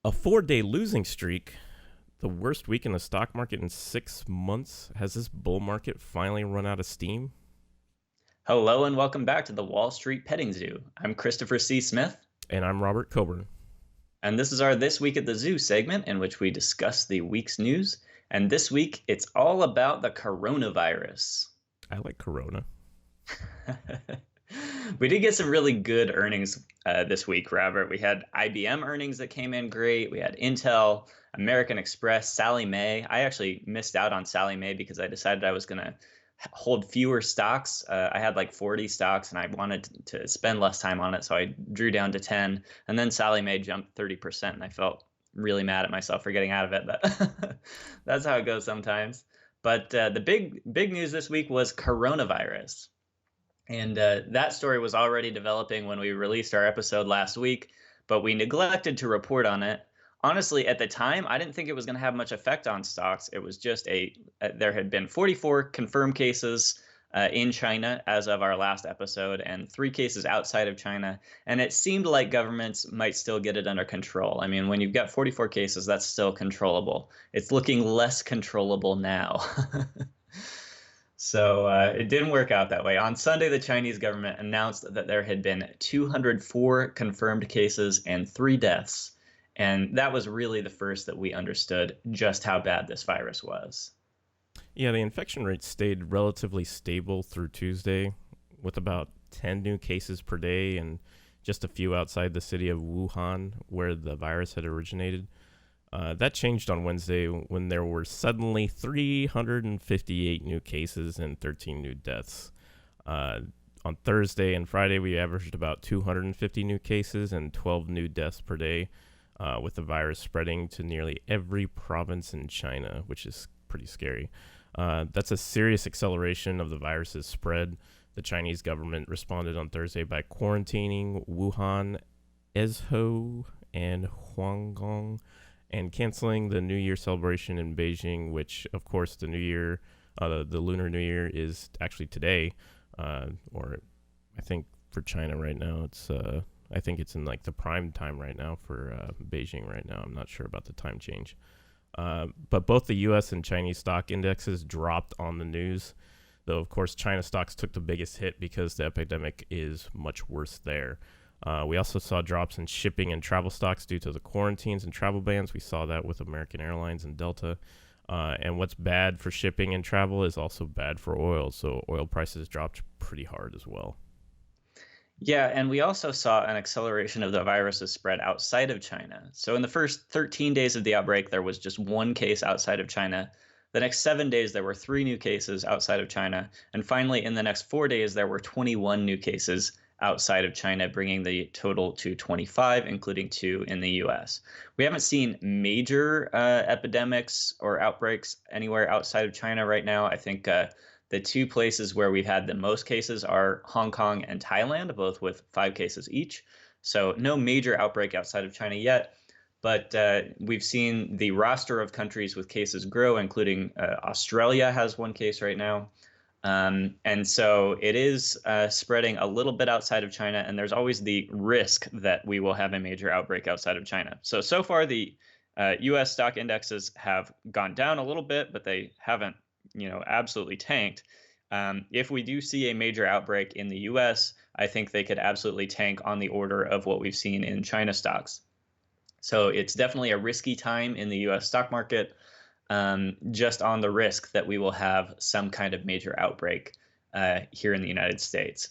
A 4-day losing streak, the worst week in the stock market in 6 months. Has this bull market finally run out of steam? Hello and welcome back to the Wall Street Petting Zoo. I'm Christopher C. Smith, And I'm Robert Coburn. and this is our This Week at the Zoo segment in which we discuss the week's news. And this week, it's all about the coronavirus. I like Corona. We did get some really good earnings this week, Robert. We had IBM earnings that came in great. We had Intel, American Express, Sally Mae. I actually missed out on Sally Mae because I decided I was going to hold fewer stocks. I had like 40 stocks and I wanted to spend less time on it. So I drew down to 10. And then Sally Mae jumped 30%. And I felt really mad at myself for getting out of it. But that's how it goes sometimes. But the big news this week was coronavirus. And that story was already developing when we released our episode last week, but we neglected to report on it. Honestly, at the time, I didn't think it was going to have much effect on stocks. It was just there had been 44 confirmed cases in China as of our last episode and 3 cases outside of China. And it seemed like governments might still get it under control. I mean, when you've got 44 cases, that's still controllable. It's looking less controllable now. So it didn't work out that way. On Sunday, the Chinese government announced that there had been 204 confirmed cases and 3 deaths. And that was really the first that we understood just how bad this virus was. Yeah, the infection rate stayed relatively stable through Tuesday, with about 10 new cases per day and just a few outside the city of Wuhan, where the virus had originated. That changed on Wednesday when there were suddenly 358 new cases and 13 new deaths. On Thursday and Friday, we averaged about 250 new cases and 12 new deaths per day, with the virus spreading to nearly every province in China, which is pretty scary. That's a serious acceleration of the virus's spread. The Chinese government responded on Thursday by quarantining Wuhan, Ezhou, and Huanggang, and canceling the New Year celebration in Beijing, which, of course, the Lunar New Year is actually today, or I think for China right now, I think it's in like the prime time right now for Beijing right now. I'm not sure about the time change. But both the U.S. and Chinese stock indexes dropped on the news, though, of course, China stocks took the biggest hit because the epidemic is much worse there. We also saw drops in shipping and travel stocks due to the quarantines and travel bans. We saw that with American Airlines and Delta. And what's bad for shipping and travel is also bad for oil. So oil prices dropped pretty hard as well. Yeah, and we also saw an acceleration of the virus's spread outside of China. So in the first 13 days of the outbreak, there was just 1 case outside of China. The next 7 days, there were 3 new cases outside of China. And finally, in the next 4 days, there were 21 new cases outside of China, bringing the total to 25, including 2 in the U.S. We haven't seen major epidemics or outbreaks anywhere outside of China right now. I think the 2 places where we've had the most cases are Hong Kong and Thailand, both with 5 cases each. So no major outbreak outside of China yet. But we've seen the roster of countries with cases grow, including Australia has 1 case right now. And so it is spreading a little bit outside of China, and there's always the risk that we will have a major outbreak outside of China. So far, the U.S. stock indexes have gone down a little bit, but they haven't, absolutely tanked. If we do see a major outbreak in the U.S., I think they could absolutely tank on the order of what we've seen in China stocks. So it's definitely a risky time in the U.S. stock market. Just on the risk that we will have some kind of major outbreak here in the United States.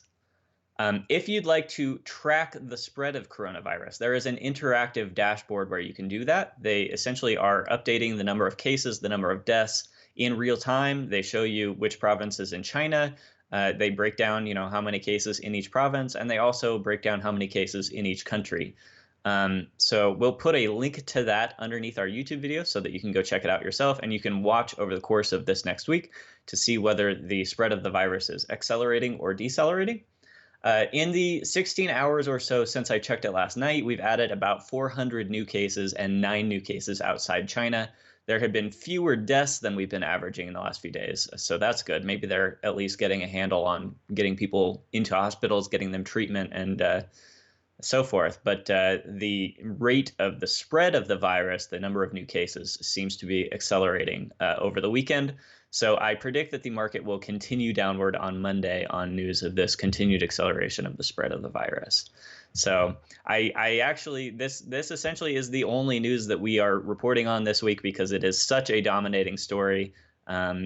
If you'd like to track the spread of coronavirus, there is an interactive dashboard where you can do that. They essentially are updating the number of cases, the number of deaths in real time. They show you which provinces in China. They break down, how many cases in each province, and they also break down how many cases in each country. So we'll put a link to that underneath our YouTube video so that you can go check it out yourself, and you can watch over the course of this next week to see whether the spread of the virus is accelerating or decelerating. In the 16 hours or so since I checked it last night, we've added about 400 new cases and 9 new cases outside China. There have been fewer deaths than we've been averaging in the last few days, so that's good. Maybe they're at least getting a handle on getting people into hospitals, getting them treatment, and so forth. But the rate of the spread of the virus, the number of new cases, seems to be accelerating over the weekend. So I predict that the market will continue downward on Monday on news of this continued acceleration of the spread of the virus. So I actually this essentially is the only news that we are reporting on this week because it is such a dominating story.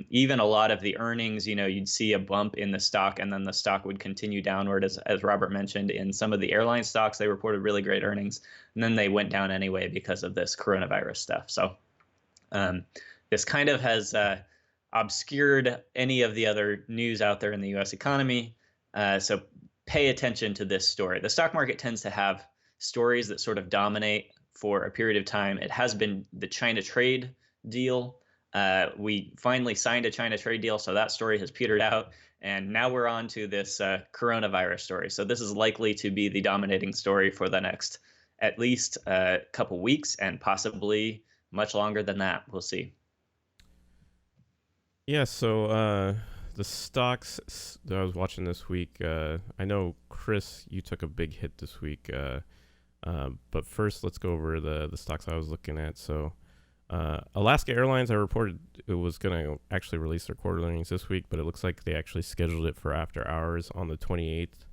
Even a lot of the earnings, you'd see a bump in the stock and then the stock would continue downward. As Robert mentioned, in some of the airline stocks, they reported really great earnings and then they went down anyway because of this coronavirus stuff. So um, this kind of has obscured any of the other news out there in the US economy. So pay attention to this story. The stock market tends to have stories that sort of dominate for a period of time. It has been the China trade deal. We finally signed a China trade deal, so that story has petered out. And now we're on to this coronavirus story. So this is likely to be the dominating story for the next at least a couple weeks and possibly much longer than that. We'll see. Yeah, so the stocks that I was watching this week, I know, Chris, you took a big hit this week. But first, let's go over the stocks I was looking at. So Alaska Airlines, I reported it was going to actually release their quarterly earnings this week, but it looks like they actually scheduled it for after hours on the 28th.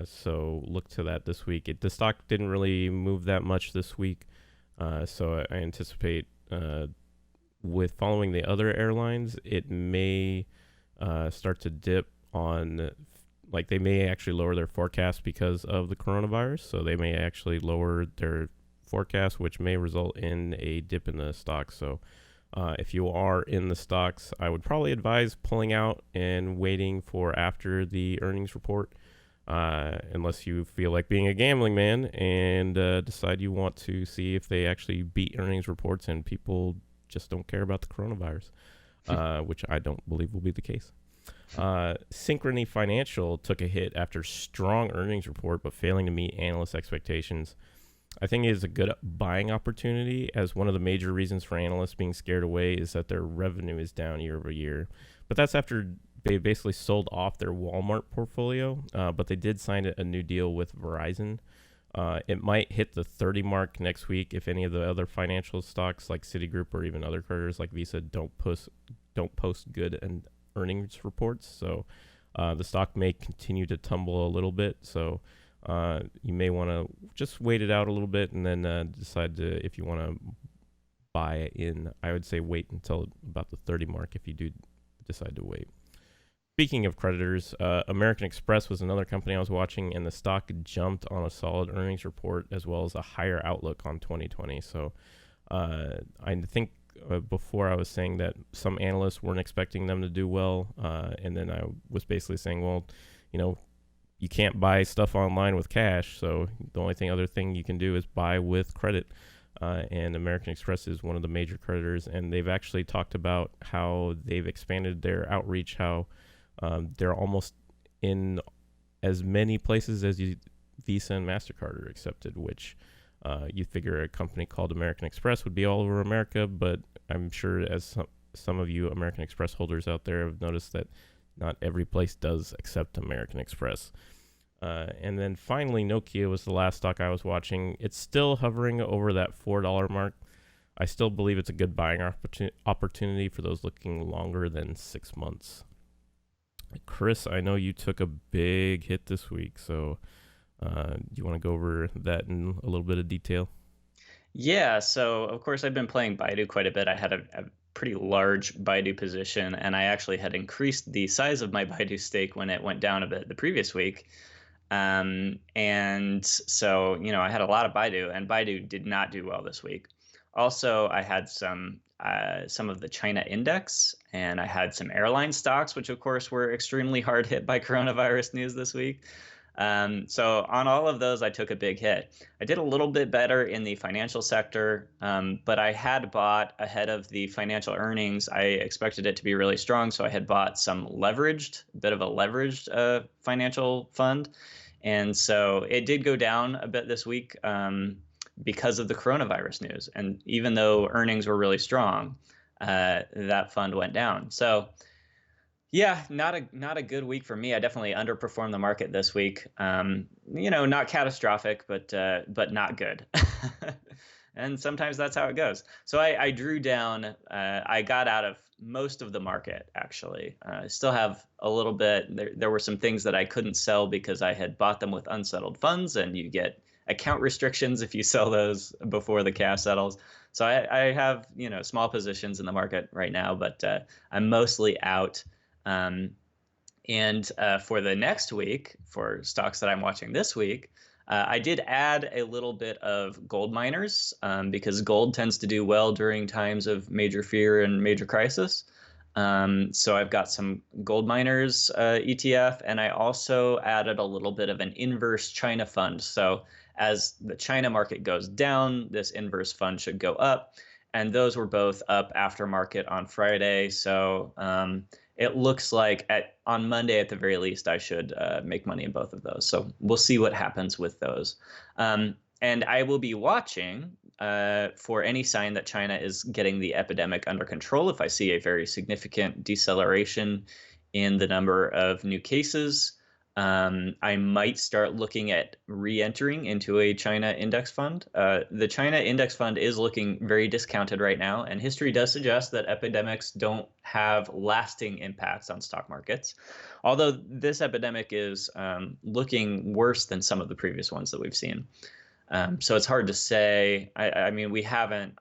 So look to that this week. The stock didn't really move that much this week. So I anticipate with following the other airlines, it may start to dip on, like they may actually lower their forecast because of the coronavirus. So they may actually lower their forecast, which may result in a dip in the stock. So if you are in the stocks, I would probably advise pulling out and waiting for after the earnings report, unless you feel like being a gambling man and decide you want to see if they actually beat earnings reports and people just don't care about the coronavirus, which I don't believe will be the case. Synchrony Financial took a hit after strong earnings report, but failing to meet analyst expectations. I think it is a good buying opportunity, as one of the major reasons for analysts being scared away is that their revenue is down year over year. But that's after they basically sold off their Walmart portfolio, but they did sign a new deal with Verizon. It might hit the 30 mark next week if any of the other financial stocks like Citigroup or even other creditors like Visa don't post good and earnings reports. So the stock may continue to tumble a little bit. So you may want to just wait it out a little bit and then decide if you want to buy in. I would say wait until about the 30 mark if you do decide to wait. Speaking of creditors, American Express was another company I was watching, and the stock jumped on a solid earnings report as well as a higher outlook on 2020. So I think before I was saying that some analysts weren't expecting them to do well, and then I was basically saying, well, you can't buy stuff online with cash, so the only other thing you can do is buy with credit. And American Express is one of the major creditors, and they've actually talked about how they've expanded their outreach, how they're almost in as many places as Visa and MasterCard are accepted, which you figure a company called American Express would be all over America, but I'm sure as some of you American Express holders out there have noticed that not every place does accept American Express. And then finally, Nokia was the last stock I was watching. It's still hovering over that $4 mark. I still believe it's a good buying opportunity for those looking longer than 6 months. Chris, I know you took a big hit this week, so do you want to go over that in a little bit of detail? Yeah, so of course I've been playing Baidu quite a bit. I had a pretty large Baidu position, and I actually had increased the size of my Baidu stake when it went down a bit the previous week. And so, I had a lot of Baidu, and Baidu did not do well this week. Also, I had some of the China index, and I had some airline stocks, which of course were extremely hard hit by coronavirus news this week. So on all of those, I took a big hit. I did a little bit better in the financial sector, but I had bought ahead of the financial earnings. I expected it to be really strong, so I had bought some bit of a leveraged financial fund. And so it did go down a bit this week because of the coronavirus news. And even though earnings were really strong, that fund went down. So Yeah, not a good week for me. I definitely underperformed the market this week. Not catastrophic, but not good. And sometimes that's how it goes. So I drew down. I got out of most of the market actually. I still have a little bit. There were some things that I couldn't sell because I had bought them with unsettled funds, and you get account restrictions if you sell those before the cash settles. So I have small positions in the market right now, but I'm mostly out. Um, and For the next week, for stocks that I'm watching this week, I did add a little bit of gold miners because gold tends to do well during times of major fear and major crisis. So I've got some gold miners ETF, and I also added a little bit of an inverse China fund. So as the China market goes down, this inverse fund should go up. And those were both up after market on Friday. So it looks like on Monday at the very least, I should make money in both of those. So we'll see what happens with those. And I will be watching for any sign that China is getting the epidemic under control. If I see a very significant deceleration in the number of new cases, I might start looking at re-entering into a China index fund. The China index fund is looking very discounted right now, and history does suggest that epidemics don't have lasting impacts on stock markets. Although this epidemic is looking worse than some of the previous ones that we've seen. So it's hard to say. I mean,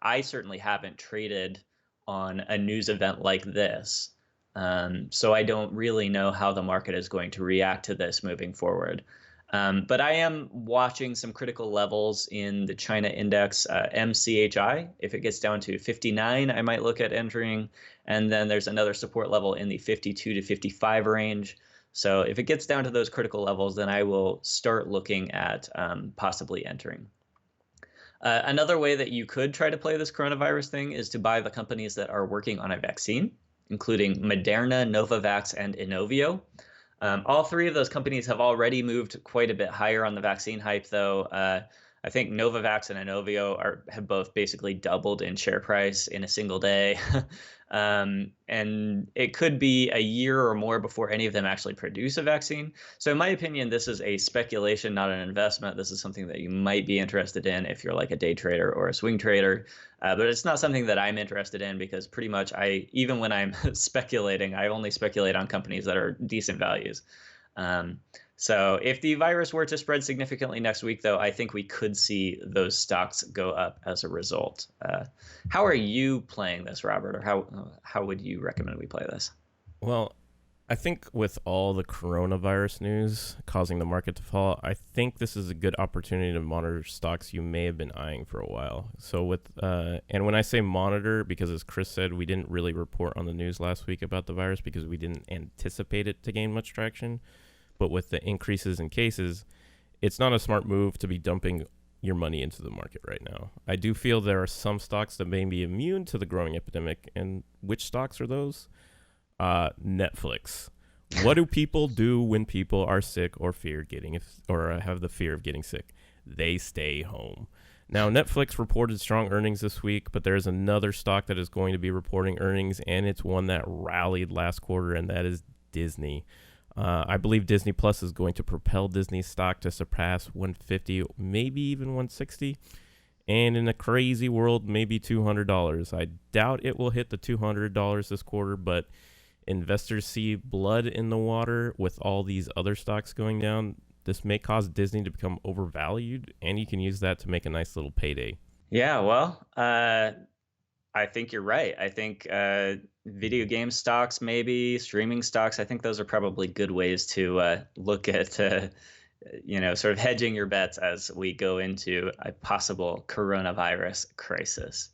I certainly haven't traded on a news event like this. So I don't really know how the market is going to react to this moving forward. But I am watching some critical levels in the China index, MCHI. If it gets down to 59, I might look at entering. And then there's another support level in the 52 to 55 range. So if it gets down to those critical levels, then I will start looking at possibly entering. Another way that you could try to play this coronavirus thing is to buy the companies that are working on a vaccine, including Moderna, Novavax, and Inovio. All three of those companies have already moved quite a bit higher on the vaccine hype, though. I think Novavax and Inovio have both basically doubled in share price in a single day. And it could be a year or more before any of them actually produce a vaccine. So in my opinion, this is a speculation, not an investment. This is something that you might be interested in if you're like a day trader or a swing trader. But it's not something that I'm interested in because pretty much even when I'm speculating, I only speculate on companies that are decent values. So if the virus were to spread significantly next week, though, I think we could see those stocks go up as a result. How are you playing this, Robert, or how would you recommend we play this? Well, I think with all the coronavirus news causing the market to fall, I think this is a good opportunity to monitor stocks you may have been eyeing for a while. So and when I say monitor, because as Chris said, we didn't really report on the news last week about the virus because we didn't anticipate it to gain much traction. But with the increases in cases, it's not a smart move to be dumping your money into the market right now. I do feel there are some stocks that may be immune to the growing epidemic. And which stocks are those? Netflix. What do people do when people are sick or have the fear of getting sick? They stay home. Now, Netflix reported strong earnings this week, but there's another stock that is going to be reporting earnings, and it's one that rallied last quarter, and that is Disney. I believe Disney Plus is going to propel Disney's stock to surpass 150, maybe even 160. And in a crazy world, maybe $200. I doubt it will hit the $200 this quarter, but investors see blood in the water with all these other stocks going down. This may cause Disney to become overvalued, and you can use that to make a nice little payday. Yeah, well, I think you're right. I think video game stocks, maybe streaming stocks, I think those are probably good ways to look at, sort of hedging your bets as we go into a possible coronavirus crisis.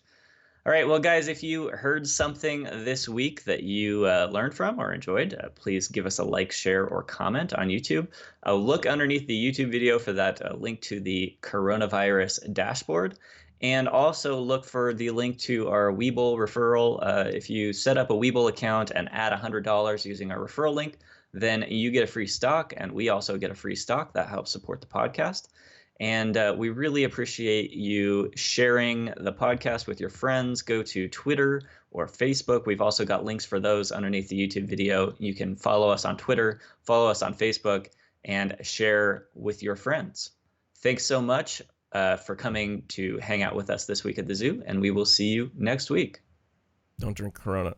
All right, well, guys, if you heard something this week that you learned from or enjoyed, please give us a like, share, or comment on YouTube. Look underneath the YouTube video for that link to the coronavirus dashboard. And also look for the link to our Webull referral. If you set up a Webull account and add $100 using our referral link, then you get a free stock, and we also get a free stock. That helps support the podcast. And we really appreciate you sharing the podcast with your friends. Go to Twitter or Facebook. We've also got links for those underneath the YouTube video. You can follow us on Twitter, follow us on Facebook, and share with your friends. Thanks so much for coming to hang out with us this week at the zoo, and we will see you next week. Don't drink Corona.